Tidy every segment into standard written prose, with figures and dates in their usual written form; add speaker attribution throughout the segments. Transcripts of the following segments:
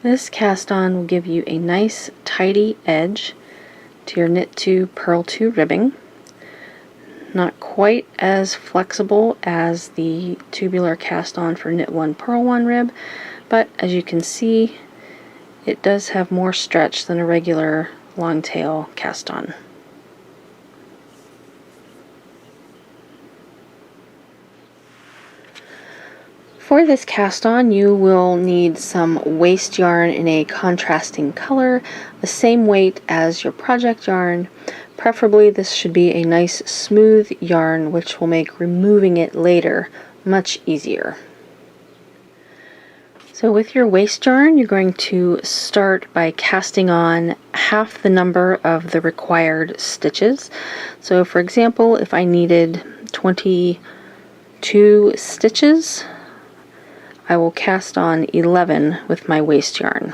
Speaker 1: This cast on will give you a nice tidy edge to your knit 2 purl 2 ribbing. Not quite as flexible as the tubular cast on for knit 1 purl 1 rib, but as you can see, it does have more stretch than a regular long tail cast on. For this cast on, you will need some waste yarn in a contrasting color, the same weight as your project yarn. Preferably this should be a nice smooth yarn, which will make removing it later much easier. So with your waste yarn, you're going to start by casting on half the number of the required stitches. So for example, if I needed 22 stitches, I will cast on 11 with my waste yarn.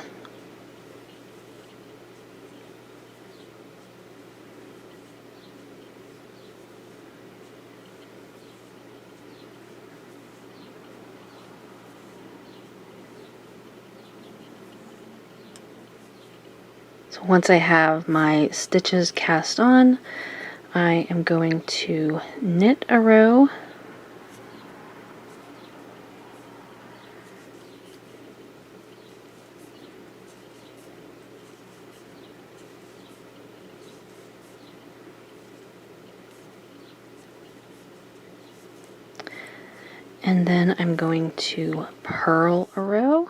Speaker 1: So once I have my stitches cast on, I am going to knit a row, and then I'm going to purl a row,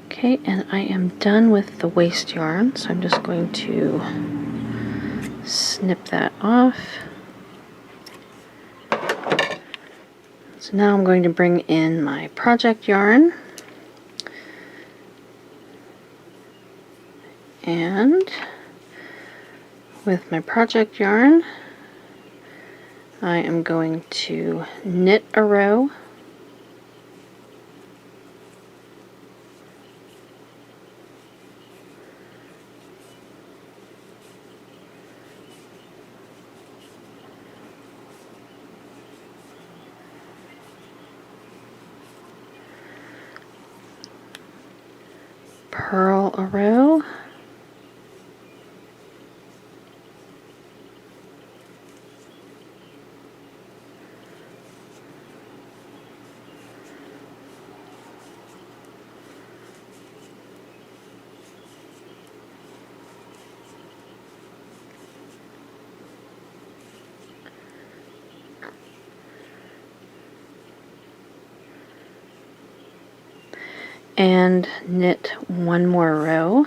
Speaker 1: okay, and I am done with the waste yarn, so I'm just going to snip that off. So now I'm going to bring in my project yarn, and with my project yarn I am going to knit a row, purl a row, and knit one more row.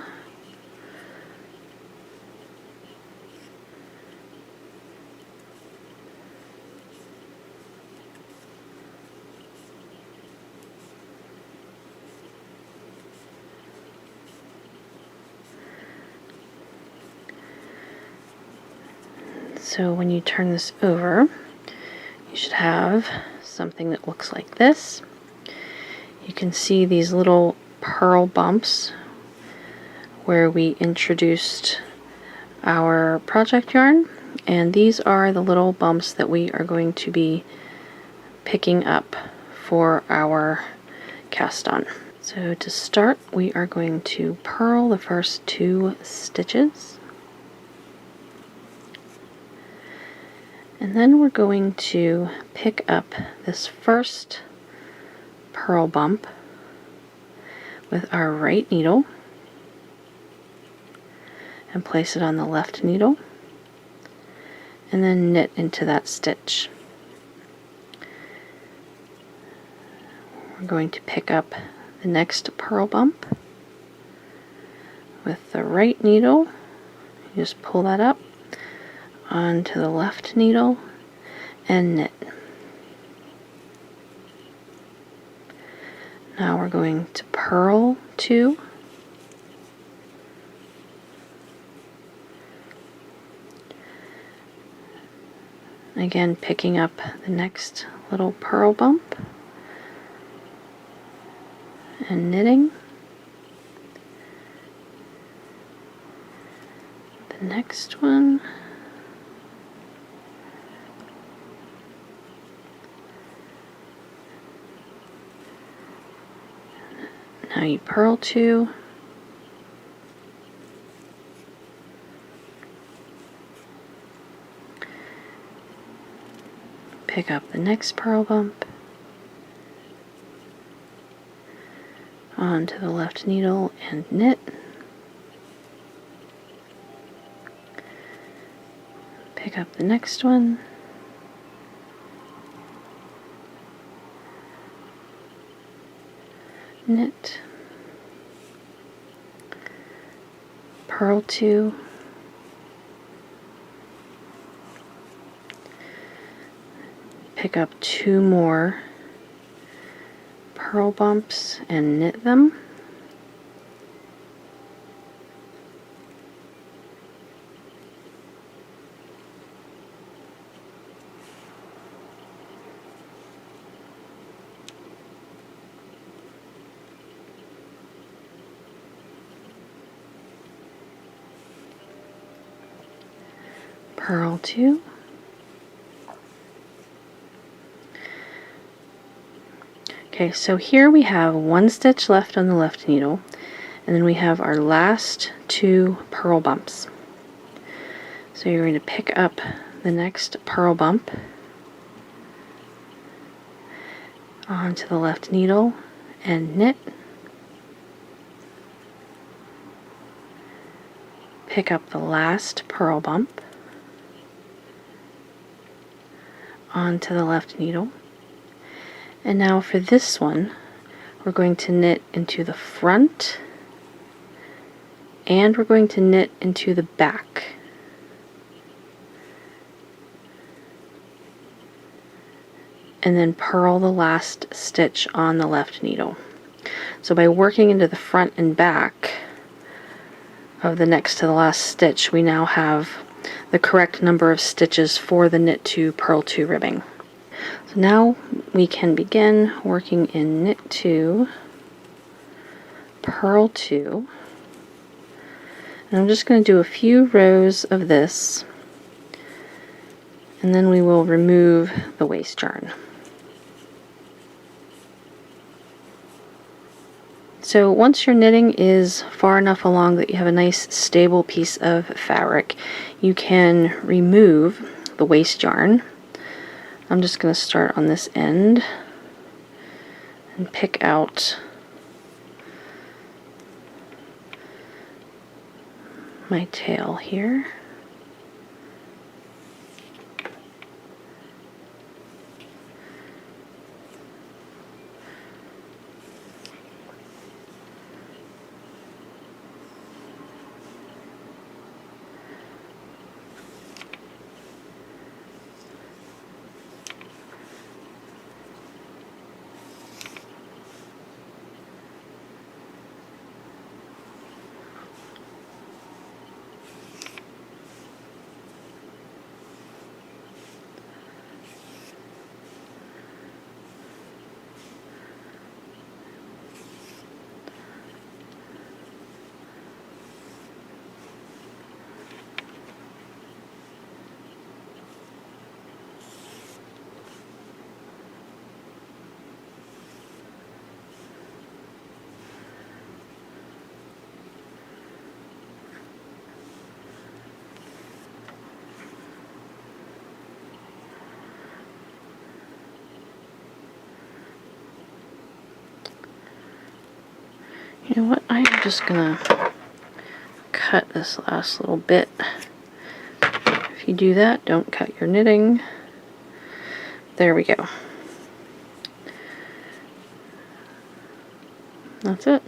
Speaker 1: So when you turn this over, you should have something that looks like this. You can see these little purl bumps where we introduced our project yarn, and these are the little bumps that we are going to be picking up for our cast on. So to start, we are going to purl the first 2 stitches, and then we're going to pick up this first purl bump with our right needle and place it on the left needle, and then knit into that stitch. We're going to pick up the next purl bump with the right needle. You just pull that up onto the left needle and knit. Now we're going to purl 2, again, picking up the next little purl bump and knitting. The next one. Now you purl 2. Pick up the next purl bump onto the left needle and knit. Pick up the next one. Knit. Purl 2. Pick up 2 more purl bumps and knit them. Purl 2. Okay, so here we have 1 stitch left on the left needle, and then we have our last 2 purl bumps. So you're going to pick up the next purl bump onto the left needle and knit. Pick up the last purl bump onto the left needle. And now for this one, we're going to knit into the front and we're going to knit into the back. And then purl the last stitch on the left needle. So by working into the front and back of the next to the last stitch, we now have the correct number of stitches for the knit 2 purl 2 ribbing. So now we can begin working in knit 2, purl 2, and I'm just going to do a few rows of this, and then we will remove the waste yarn. So once your knitting is far enough along that you have a nice stable piece of fabric, you can remove the waste yarn. I'm just going to start on this end and pick out my tail here. You know what, I'm just gonna cut this last little bit. If you do that, don't cut your knitting. There we go. That's it.